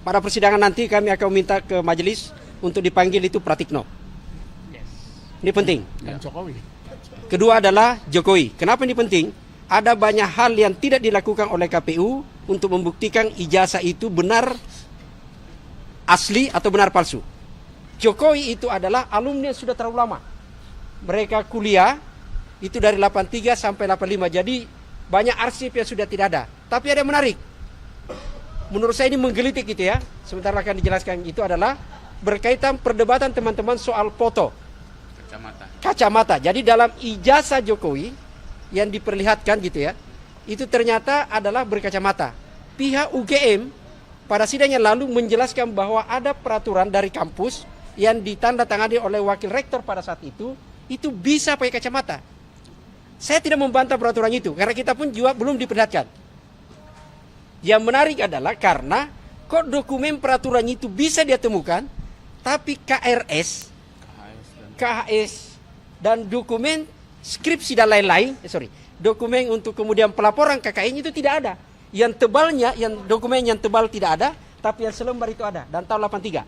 pada persidangan nanti kami akan minta ke majelis untuk dipanggil itu Pratikno. Ini penting. Dan Jokowi. Kedua adalah Jokowi. Kenapa ini penting? Ada banyak hal yang tidak dilakukan oleh KPU untuk membuktikan ijazah itu benar asli atau benar palsu. Jokowi itu adalah alumni yang sudah terlalu lama. Mereka kuliah itu dari 83 sampai 85. Jadi banyak arsip yang sudah tidak ada. Tapi ada yang menarik. Menurut saya ini menggelitik gitu ya. Sebentar akan dijelaskan. Itu adalah berkaitan perdebatan teman-teman soal foto. Kacamata. Jadi dalam ijazah Jokowi yang diperlihatkan gitu ya, itu ternyata adalah berkacamata. Pihak UGM pada sidang yang lalu menjelaskan bahwa ada peraturan dari kampus yang ditandatangani oleh wakil rektor pada saat itu bisa pakai kacamata. Saya tidak membantah peraturan itu karena kita pun juga belum diperlihatkan. Yang menarik adalah karena kok dokumen peraturan itu bisa dia temukan, tapi KHS dan dokumen skripsi dan lain-lain, dokumen untuk kemudian pelaporan KKN itu tidak ada. Yang tebalnya, dokumen yang tebal tidak ada, tapi yang selembar itu ada. Dan tahun 83.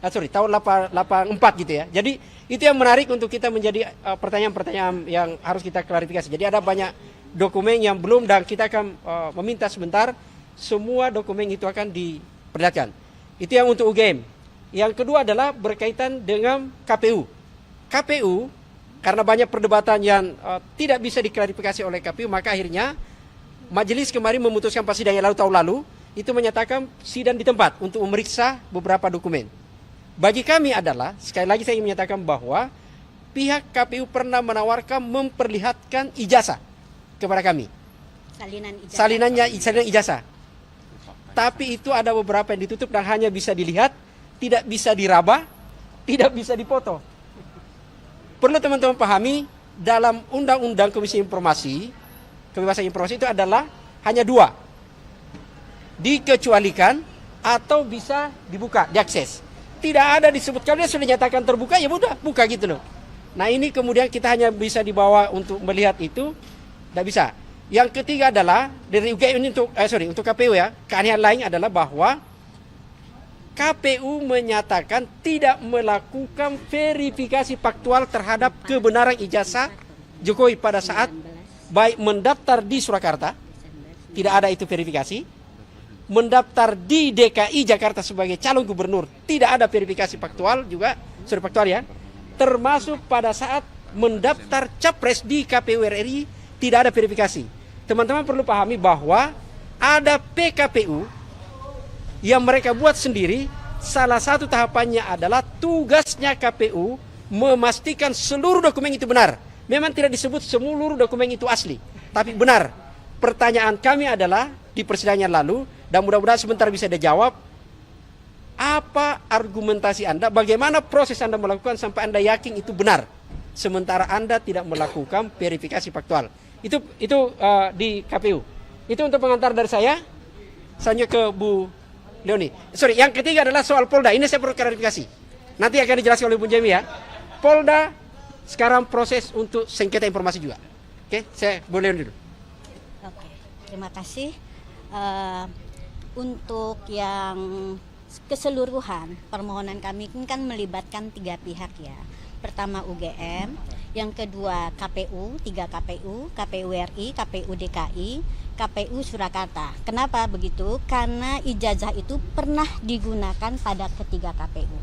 Tahun 84 gitu ya. Jadi itu yang menarik untuk kita menjadi pertanyaan-pertanyaan yang harus kita klarifikasi. Jadi ada banyak dokumen yang belum dan kita akan meminta sebentar semua dokumen itu akan diperlihatkan. Itu yang untuk UGM. Yang kedua adalah berkaitan dengan KPU. KPU karena banyak perdebatan yang tidak bisa diklarifikasi oleh KPU, maka akhirnya majelis kemarin memutuskan pas sidang yang tahun lalu itu menyatakan sidang di tempat untuk memeriksa beberapa dokumen. Bagi kami adalah, sekali lagi saya ingin menyatakan bahwa pihak KPU pernah menawarkan memperlihatkan ijazah kepada kami. Salinan ijazah. Tapi itu ada beberapa yang ditutup dan hanya bisa dilihat, tidak bisa diraba, tidak bisa dipoto. Perlu teman-teman pahami, dalam Undang-Undang Komisi Informasi, kebebasan informasi itu adalah hanya dua. Dikecualikan atau bisa dibuka, diakses. Tidak ada disebut, kalau dia sudah nyatakan terbuka, ya udah, buka gitu loh. Nah ini kemudian kita hanya bisa dibawa untuk melihat itu, tidak bisa. Yang ketiga adalah, dari UGM ini untuk KPU ya, keanehan lain adalah bahwa KPU menyatakan tidak melakukan verifikasi faktual terhadap kebenaran ijazah Jokowi pada saat baik mendaftar di Surakarta, tidak ada itu verifikasi, mendaftar di DKI Jakarta sebagai calon gubernur, tidak ada verifikasi faktual juga, sudah faktual ya, termasuk pada saat mendaftar capres di KPU RI, tidak ada verifikasi. Teman-teman perlu pahami bahwa ada PKPU yang mereka buat sendiri. Salah satu tahapannya adalah tugasnya KPU memastikan seluruh dokumen itu benar. Memang tidak disebut seluruh dokumen itu asli, tapi benar. Pertanyaan kami adalah di persidangan lalu, dan mudah-mudahan sebentar bisa dijawab, apa argumentasi Anda, bagaimana proses Anda melakukan sampai Anda yakin itu benar, sementara Anda tidak melakukan verifikasi faktual. Itu di KPU. Itu untuk pengantar dari saya. Selanjutnya ke Bu Leoni. Yang ketiga adalah soal Polda. Ini saya perlu klarifikasi. Nanti akan dijelaskan oleh Bu Jemi ya. Polda sekarang proses untuk sengketa informasi juga. Oke, saya Bu Leoni dulu. Oke, terima kasih. Untuk yang keseluruhan permohonan kami kan melibatkan 3 pihak ya. Pertama UGM, yang kedua KPU, 3 KPU, KPU RI, KPU DKI, KPU Surakarta. Kenapa begitu? Karena ijazah itu pernah digunakan pada ketiga KPU.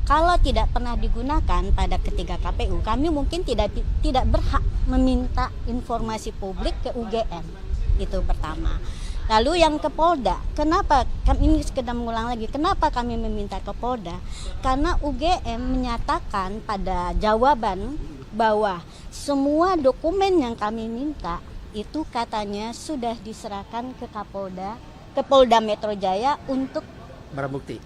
Kalau tidak pernah digunakan pada ketiga KPU, kami mungkin tidak berhak meminta informasi publik ke UGM. Itu pertama. Lalu yang ke Polda, kenapa kami ini sekedar mengulang lagi, kenapa kami meminta ke Polda? Karena UGM menyatakan pada jawaban bahwa semua dokumen yang kami minta itu katanya sudah diserahkan ke Kapolda, ke Polda Metro Jaya untuk barang bukti.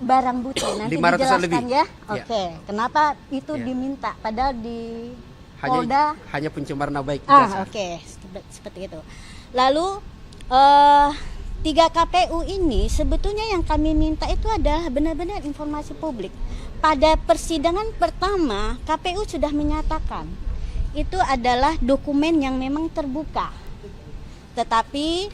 Nanti dijelaskan lebih. Ya. Oke. Kenapa itu diminta? Padahal di Polda hanya pencemaran nama baik. Oke. Seperti itu. Lalu 3 KPU ini sebetulnya yang kami minta itu adalah benar-benar informasi publik. Pada persidangan pertama KPU sudah menyatakan itu adalah dokumen yang memang terbuka. Tetapi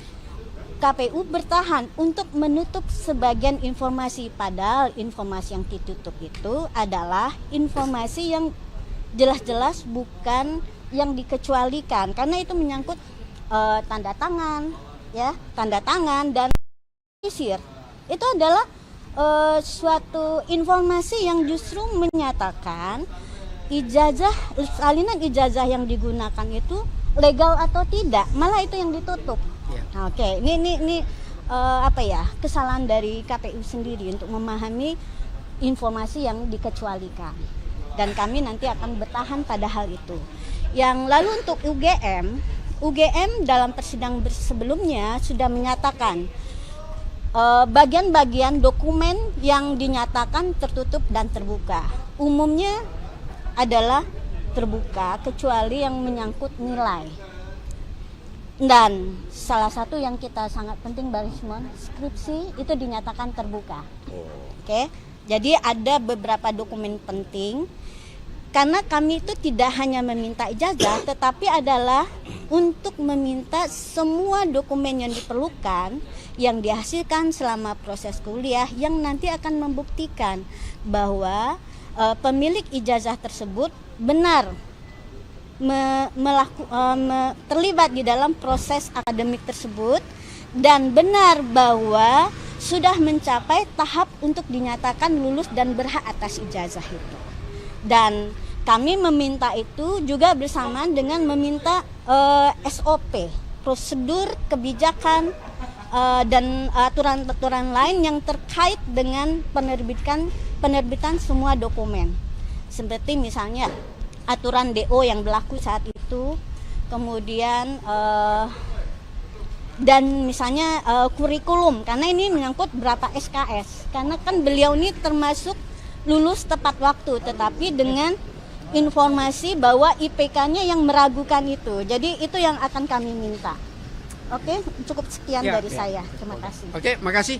KPU bertahan untuk menutup sebagian informasi, padahal informasi yang ditutup itu adalah informasi yang jelas-jelas bukan yang dikecualikan, karena itu menyangkut tanda tangan, ya, tanda tangan dan sisir. Itu adalah suatu informasi yang justru menyatakan salinan ijazah yang digunakan itu legal atau tidak, malah itu yang ditutup. Oke, ini kesalahan dari KPU sendiri untuk memahami informasi yang dikecualikan, dan kami nanti akan bertahan pada hal itu. Yang lalu untuk UGM dalam persidangan sebelumnya sudah menyatakan bagian-bagian dokumen yang dinyatakan tertutup dan terbuka umumnya adalah terbuka kecuali yang menyangkut nilai. Dan salah satu yang kita sangat penting, Barismon, skripsi itu dinyatakan terbuka. Oke. Jadi ada beberapa dokumen penting, karena kami itu tidak hanya meminta ijazah, tetapi adalah untuk meminta semua dokumen yang diperlukan yang dihasilkan selama proses kuliah yang nanti akan membuktikan bahwa pemilik ijazah tersebut benar terlibat di dalam proses akademik tersebut dan benar bahwa sudah mencapai tahap untuk dinyatakan lulus dan berhak atas ijazah itu. Dan kami meminta itu juga bersamaan dengan meminta SOP, prosedur kebijakan dan aturan-aturan lain yang terkait dengan penerbitan semua dokumen. Seperti misalnya aturan DO yang berlaku saat itu, kemudian dan misalnya kurikulum, karena ini menyangkut berapa SKS, karena kan beliau ini termasuk lulus tepat waktu, tetapi dengan informasi bahwa IPK-nya yang meragukan itu. Jadi itu yang akan kami minta. Oke, cukup sekian dari saya. Terima kasih. Oke, makasih.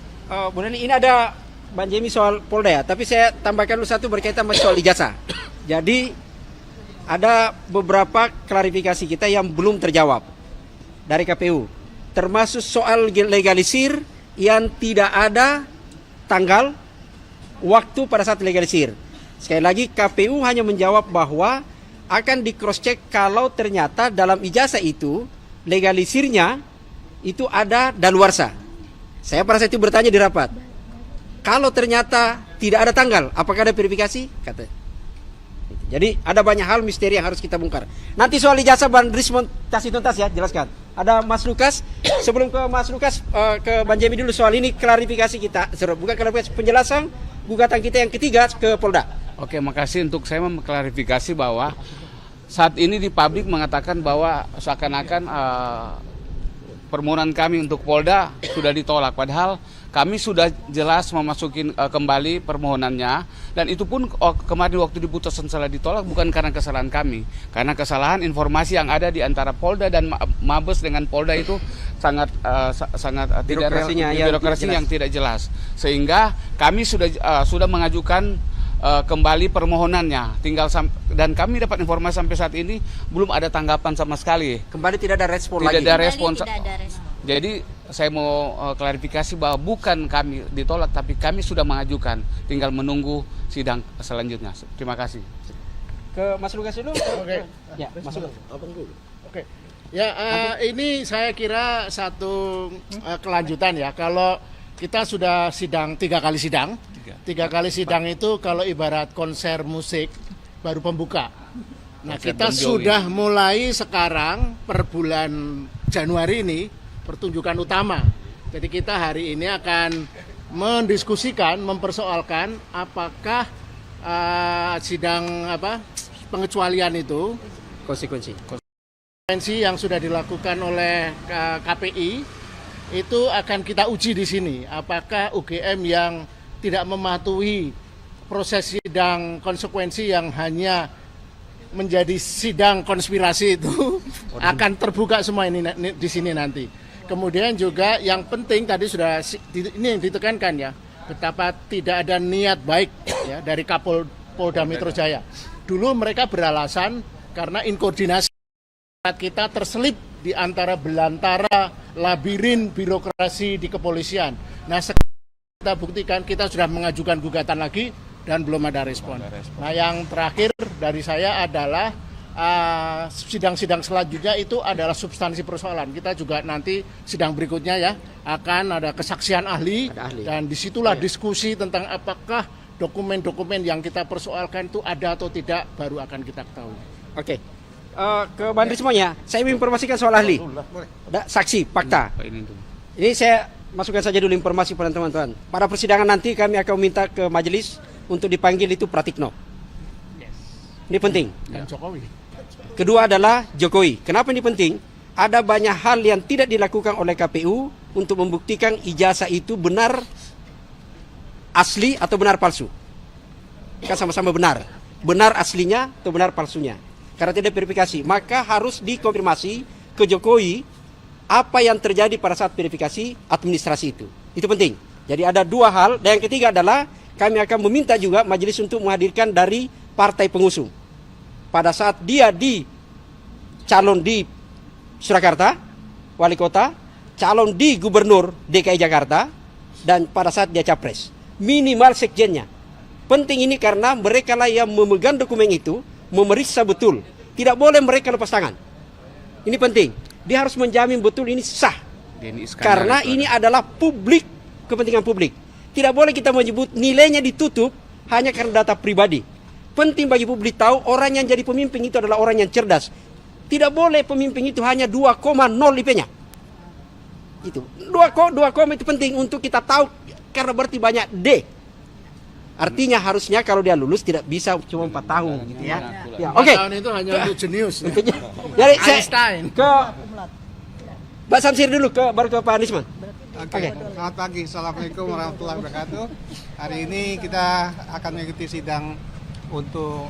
Bu Neni, ini ada Bang Jemi soal Polda ya, tapi saya tambahkan dulu satu berkaitan sama soal ijazah. Jadi ada beberapa klarifikasi kita yang belum terjawab dari KPU, termasuk soal legalisir yang tidak ada tanggal waktu pada saat legalisir. Sekali lagi KPU hanya menjawab bahwa akan di cross check kalau ternyata dalam ijazah itu legalisirnya itu ada daluarsa. Saya pada saat itu bertanya di rapat, kalau ternyata tidak ada tanggal, apakah ada verifikasi? Kata. Jadi ada banyak hal misteri yang harus kita bongkar. Nanti soal ijazah Bang Rismon tas ya, jelaskan. Ada Mas Lukas. Sebelum ke Mas Lukas, ke Bang Jemi dulu soal ini klarifikasi kita. Bukan klarifikasi, penjelasan gugatan kita yang ketiga ke Polda. Oke, makasih untuk saya mengklarifikasi bahwa saat ini di publik mengatakan bahwa seakan-akan permohonan kami untuk Polda sudah ditolak, padahal kami sudah jelas memasukin kembali permohonannya, dan itu pun kemarin waktu diputuskan salah ditolak bukan karena kesalahan kami, karena kesalahan informasi yang ada di antara Polda dan Mabes dengan Polda itu sangat birokrasinya yang tidak jelas, sehingga kami sudah mengajukan kembali permohonannya, dan kami dapat informasi sampai saat ini belum ada tanggapan sama sekali. Kembali tidak ada respon lagi. Tidak ada respon. Jadi saya mau klarifikasi bahwa bukan kami ditolak, tapi kami sudah mengajukan, tinggal menunggu sidang selanjutnya. Terima kasih. Ke Mas Lukas dulu. Oke. Ya, Mas Lukas. Oke. Ya, ini saya kira satu kelanjutan ya. Kalau kita sudah sidang 3 kali sidang. 3 kali sidang itu kalau ibarat konser musik baru pembuka. Nah, kita sudah mulai sekarang per bulan Januari ini pertunjukan utama. Jadi kita hari ini akan mendiskusikan, mempersoalkan apakah sidang pengecualian itu konsekuensi yang sudah dilakukan oleh KPI itu akan kita uji di sini. Apakah UGM yang tidak mematuhi proses sidang konsekuensi yang hanya menjadi sidang konspirasi itu akan terbuka semua ini di sini nanti. Kemudian juga yang penting tadi sudah ini ditekankan ya, betapa tidak ada niat baik ya dari Kapolda Metro Jaya. Dulu mereka beralasan karena inkoordinasi kita terselip di antara belantara labirin birokrasi di kepolisian. Nah, kita buktikan kita sudah mengajukan gugatan lagi dan belum ada respon. Nah, yang terakhir dari saya adalah sidang-sidang selanjutnya itu adalah substansi persoalan. Kita juga nanti sidang berikutnya ya akan ada kesaksian ahli. Dan disitulah diskusi tentang apakah dokumen-dokumen yang kita persoalkan itu ada atau tidak baru akan kita ketahui. Oke. Ke Bandri semuanya, saya menginformasikan soal ahli, saksi, fakta. Ini saya masukkan saja dulu informasi pada teman-teman. Pada persidangan nanti kami akan minta ke majelis untuk dipanggil itu Pratikno. Ini penting. Dan Jokowi. Kedua adalah Jokowi. Kenapa ini penting? Ada banyak hal yang tidak dilakukan oleh KPU untuk membuktikan ijazah itu benar asli atau benar palsu. Kan sama-sama benar. Benar aslinya atau benar palsunya. Karena tidak verifikasi, maka harus dikonfirmasi ke Jokowi apa yang terjadi pada saat verifikasi administrasi itu. Itu penting. Jadi ada dua hal. Dan yang ketiga adalah kami akan meminta juga majelis untuk menghadirkan dari partai pengusung. Pada saat dia calon di Surakarta, wali kota, calon di gubernur DKI Jakarta, dan pada saat dia capres. Minimal sekjennya. Penting ini karena mereka lah yang memegang dokumen itu, memeriksa betul. Tidak boleh mereka lepas tangan. Ini penting. Dia harus menjamin betul ini sah. Karena ini adalah publik, kepentingan publik. Tidak boleh kita menyebut nilainya ditutup hanya karena data pribadi. Penting bagi publik tahu orang yang jadi pemimpin itu adalah orang yang cerdas. Tidak boleh pemimpin itu hanya 2,0 IP-nya. Itu 2, itu penting untuk kita tahu karena berarti banyak D. Artinya harusnya kalau dia lulus tidak bisa cuma 4 tahun gitu ya. Ya, oke. 4 tahun itu hanya untuk jenius. Jadi saya ke Mbak Samsir dulu baru ke Pak Anisman. Oke. Selamat pagi. Assalamualaikum warahmatullahi wabarakatuh. Hari ini kita akan mengikuti sidang untuk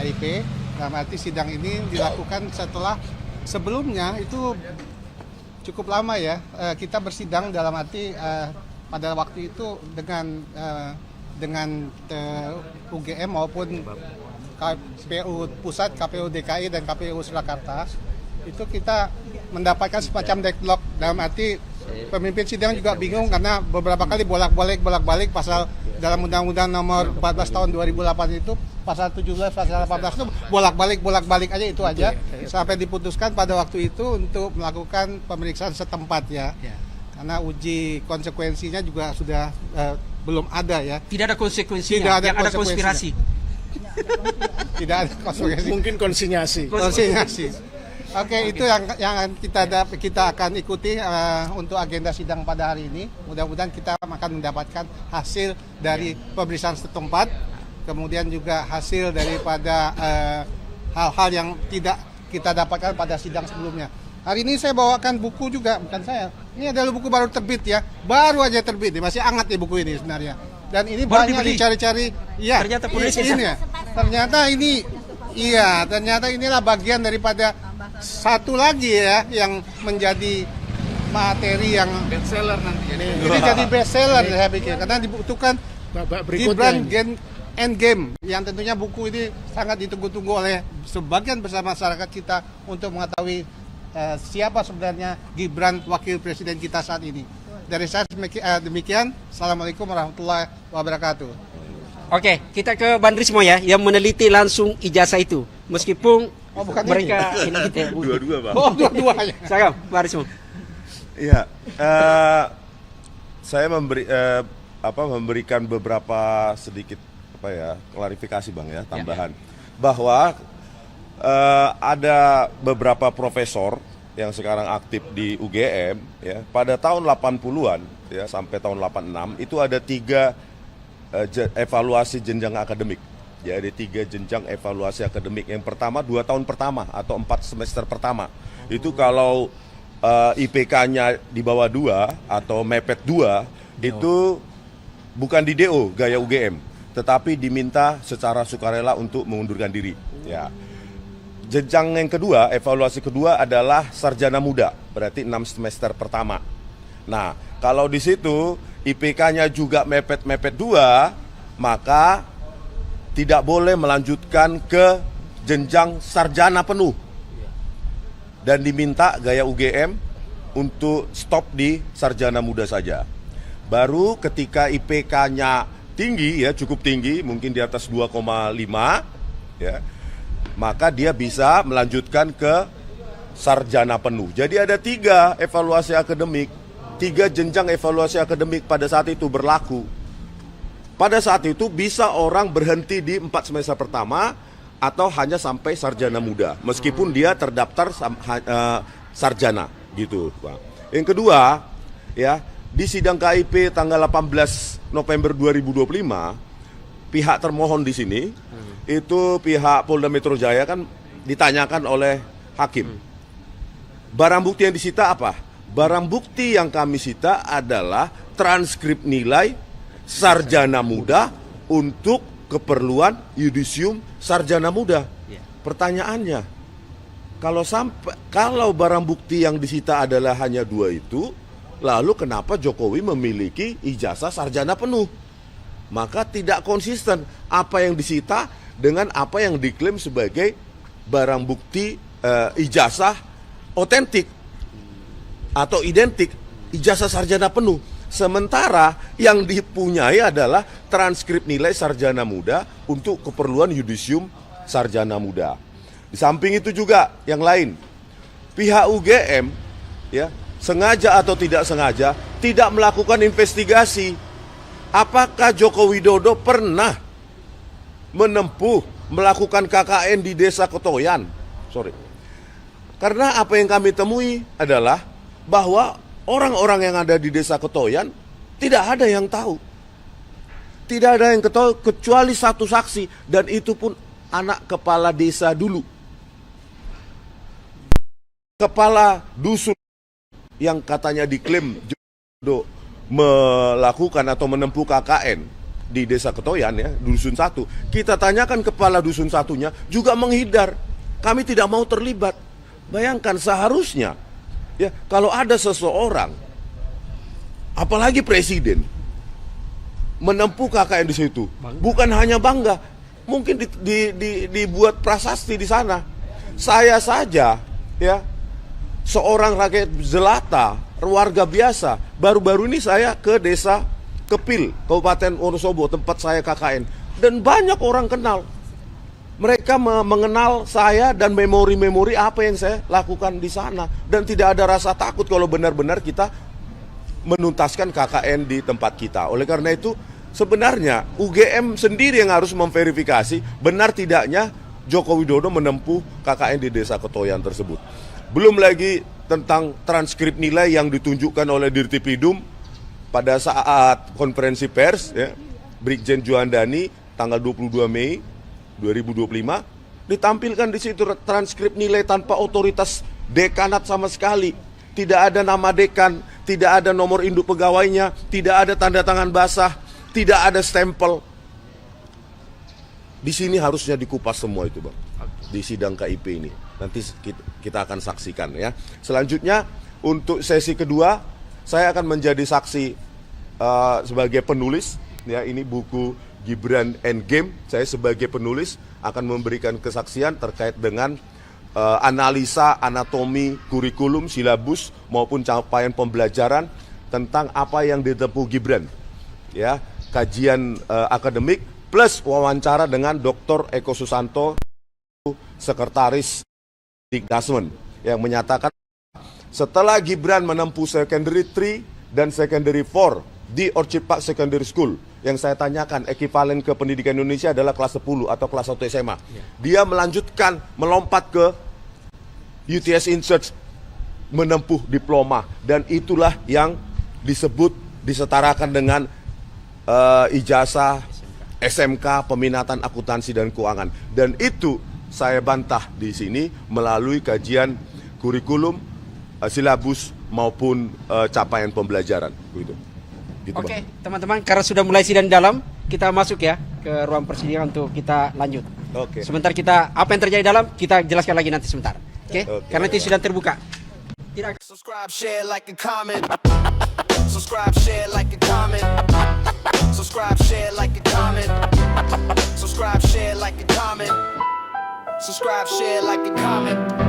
HIP. Dalam arti sidang ini dilakukan setelah sebelumnya itu cukup lama ya. Kita bersidang dalam arti pada waktu itu dengan UGM maupun KPU Pusat, KPU DKI dan KPU Surakarta itu kita mendapatkan semacam deadlock. Dalam arti pemimpin sidang juga bingung karena beberapa kali bolak-balik pasal dalam Undang-Undang Nomor 14 Tahun 2008 itu pasal 17, pasal 18 itu bolak-balik aja itu aja sampai diputuskan pada waktu itu untuk melakukan pemeriksaan setempat ya. Karena uji konsekuensinya juga sudah belum ada ya. Tidak ada konsekuensinya. Tidak ada yang ada konspirasi. Tidak ada konsekuensi. Mungkin konsinyasi. Oke, itu yang kita akan ikuti untuk agenda sidang pada hari ini. Mudah-mudahan kita akan mendapatkan hasil dari pemeriksaan setempat, kemudian juga hasil daripada hal-hal yang tidak kita dapatkan pada sidang sebelumnya. Hari ini saya bawakan buku juga, bukan saya. Ini adalah buku baru terbit ya, baru aja terbit, masih hangat nih buku ini sebenarnya. Dan ini baru banyak dibeli. Dicari-cari. Iya. Ternyata ini ya. Ternyata inilah bagian daripada satu lagi ya yang menjadi materi yang bestseller nanti. Ini jadi bestseller saya pikir karena dibutuhkan Babak berikutnya. Gibran Endgame yang tentunya buku ini sangat ditunggu-tunggu oleh sebagian besar masyarakat kita untuk mengetahui siapa sebenarnya Gibran wakil presiden kita saat ini. Dari saya demikian. Assalamualaikum warahmatullahi wabarakatuh. Oke, kita ke Bandri semua ya yang meneliti langsung ijazah itu. Meskipun bukan mereka ini kita Dua-dua, Pak. Oh, dua-duanya. Sagam, Bandri semua. Iya, saya memberikan beberapa sedikit klarifikasi Bang ya, tambahan bahwa ada beberapa profesor yang sekarang aktif di UGM ya, pada tahun 80-an ya sampai tahun 86 itu ada 3 evaluasi jenjang akademik. Ya, ada 3 jenjang evaluasi akademik. Yang pertama 2 tahun pertama atau 4 semester pertama. Itu kalau IPK-nya di bawah 2 atau mepet 2 itu bukan di DO gaya UGM, tetapi diminta secara sukarela untuk mengundurkan diri. Ya. Jenjang yang kedua, evaluasi kedua adalah sarjana muda, berarti 6 semester pertama. Nah, kalau di situ IPK-nya juga mepet-mepet 2, maka tidak boleh melanjutkan ke jenjang sarjana penuh. dan diminta gaya UGM untuk stop di sarjana muda saja. Baru ketika IPK-nya tinggi ya, cukup tinggi, mungkin di atas 2,5 ya, maka dia bisa melanjutkan ke sarjana penuh. Jadi ada 3 evaluasi akademik, 3 jenjang evaluasi akademik pada saat itu berlaku. Pada saat itu bisa orang berhenti di 4 semester pertama atau hanya sampai sarjana muda, meskipun dia terdaftar sarjana gitu, Pak. Yang kedua, ya, di sidang KIP tanggal 18 November 2025, pihak termohon di sini itu pihak Polda Metro Jaya kan ditanyakan oleh hakim. Barang bukti yang disita apa? Barang bukti yang kami sita adalah transkrip nilai sarjana muda untuk keperluan yudisium sarjana muda. Pertanyaannya, kalau barang bukti yang disita adalah hanya 2 itu, lalu kenapa Jokowi memiliki ijazah sarjana penuh? Maka tidak konsisten apa yang disita dengan apa yang diklaim sebagai barang bukti ijazah otentik atau identik ijazah sarjana penuh. Sementara yang dipunyai adalah transkrip nilai sarjana muda untuk keperluan yudisium sarjana muda. Di samping itu juga yang lain, pihak UGM ya, sengaja atau tidak sengaja tidak melakukan investigasi. Apakah Joko Widodo pernah melakukan KKN di Desa Kotoyan? Karena apa yang kami temui adalah bahwa orang-orang yang ada di Desa Kotoyan tidak ada yang tahu. Tidak ada yang tahu kecuali 1 saksi, dan itu pun anak kepala desa dulu. Kepala dusun yang katanya diklaim Jokowi melakukan atau menempuh KKN di Desa Kotoyan ya, dusun 1. Kita tanyakan kepala dusun satunya juga menghindar. Kami tidak mau terlibat. Bayangkan seharusnya ya, kalau ada seseorang, apalagi presiden, menempuh KKN di situ, bukan hanya bangga, mungkin dibuat prasasti di sana. Saya saja ya, seorang rakyat jelata, warga biasa, baru-baru ini saya ke Desa Kepil, Kabupaten Wonosobo, tempat saya KKN, dan banyak orang kenal. Mereka mengenal saya dan memori-memori apa yang saya lakukan di sana, dan tidak ada rasa takut kalau benar-benar kita menuntaskan KKN di tempat kita. Oleh karena itu, sebenarnya UGM sendiri yang harus memverifikasi benar tidaknya Joko Widodo menempuh KKN di Desa Kotoyan tersebut. Belum lagi tentang transkrip nilai yang ditunjukkan oleh Dirtipidum pada saat konferensi pers ya, Brigjen Juandani tanggal 22 Mei 2025, ditampilkan di situ transkrip nilai tanpa otoritas dekanat sama sekali. Tidak ada nama dekan, tidak ada nomor induk pegawainya, tidak ada tanda tangan basah, tidak ada stempel. Di sini harusnya dikupas semua itu, Bang. Di sidang KIP ini. Nanti kita akan saksikan ya. Selanjutnya untuk sesi kedua, saya akan menjadi saksi sebagai penulis ya, ini buku Gibran Endgame. Saya sebagai penulis akan memberikan kesaksian terkait dengan analisa anatomi kurikulum, silabus maupun capaian pembelajaran tentang apa yang ditempuh Gibran. Ya, kajian akademik plus wawancara dengan Dr. Eko Susanto, sekretaris Dikdasmen, yang menyatakan setelah Gibran menempuh secondary 3 dan secondary 4 di Orchid Park Secondary School, yang saya tanyakan ekivalen ke pendidikan Indonesia adalah kelas 10 atau kelas 1 SMA. Dia melanjutkan, melompat ke UTS Insearch, menempuh diploma, dan itulah yang disebut disetarakan dengan ijazah SMK Peminatan Akuntansi dan Keuangan. Dan itu saya bantah di sini melalui kajian kurikulum, silabus maupun capaian pembelajaran. Gitu. Oke, teman-teman, karena sudah mulai sidang dalam, kita masuk ya ke ruang persidangan untuk kita lanjut. Oke. Sebentar kita, apa yang terjadi dalam, kita jelaskan lagi nanti sebentar. Oke? Karena itu sudah terbuka. Tidak. Subscribe, share, like, and comment. Subscribe, share, like, and comment. Subscribe, share, like, and comment. Subscribe, share, like, and comment. Subscribe, share, like, and comment.